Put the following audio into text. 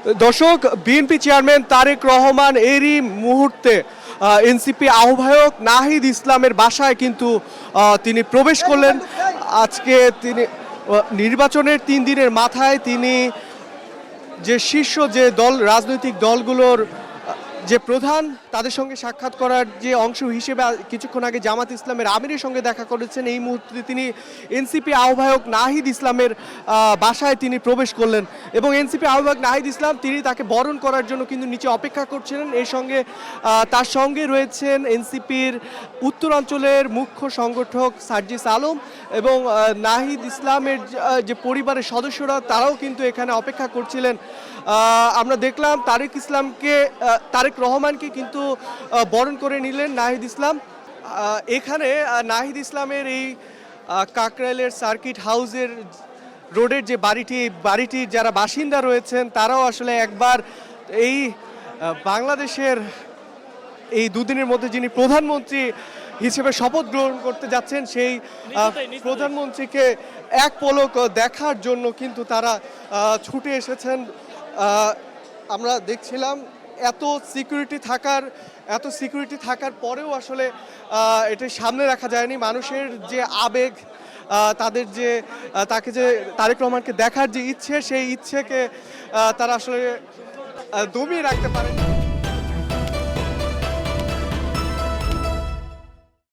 দর্শক, BNP chairman Tarique Rahman এরই মুহূর্তে এনসিপি আহ্বায়ক নাহিদ ইসলামের বাসায় কিন্তু তিনি প্রবেশ করলেন। আজকে তিনি নির্বাচনের 3 দিনের মাথায় তিনি যে শীর্ষ যে রাজনৈতিক দলগুলোর যে প্রধান তাদের সঙ্গে সাক্ষাৎ করার যে অংশ হিসেবে কিছুক্ষণ আগে জামাত ইসলামের আমিরের সঙ্গে দেখা করেছেন। এই মুহূর্তে তিনি এনসিপি আহ্বায়ক নাহিদ ইসলামের বাসায় তিনি প্রবেশ করলেন এবং এনসিপি আহ্বায়ক নাহিদ ইসলাম তিনি তাকে বরণ করার জন্য কিন্তু নিচে অপেক্ষা করছিলেন। এর সঙ্গে তার সঙ্গে রয়েছেন এনসিপির উত্তরাঞ্চলের মুখ্য সংগঠক সার্জিস আলম এবং নাহিদ ইসলামের যে পরিবারের সদস্যরা তারাও কিন্তু এখানে অপেক্ষা করছিলেন। আমরা দেখলাম তারেক রহমানকে কিন্তু বরণ করে নিলেন নাহিদ ইসলাম। এখানে নাহিদ ইসলামের এই কাকরাইলের সার্কিট হাউসের রোডের যে বাড়িটির যারা বাসিন্দা রয়েছেন তারাও আসলে একবার এই বাংলাদেশের এই দুদিনের মধ্যে যিনি প্রধানমন্ত্রী হিসেবে শপথ গ্রহণ করতে যাচ্ছেন সেই প্রধানমন্ত্রীকে এক পলক দেখার জন্য কিন্তু তারা ছুটে এসেছেন। আমরা দেখছিলাম এত সিকিউরিটি থাকার পরেও আসলে এটা সামনে রাখা যায়নি। মানুষের যে আবেগ, তাদের যে তারেক রহমানকে দেখার যে ইচ্ছে, সেই ইচ্ছেকে তারা আসলে দমিয়ে রাখতে পারেন।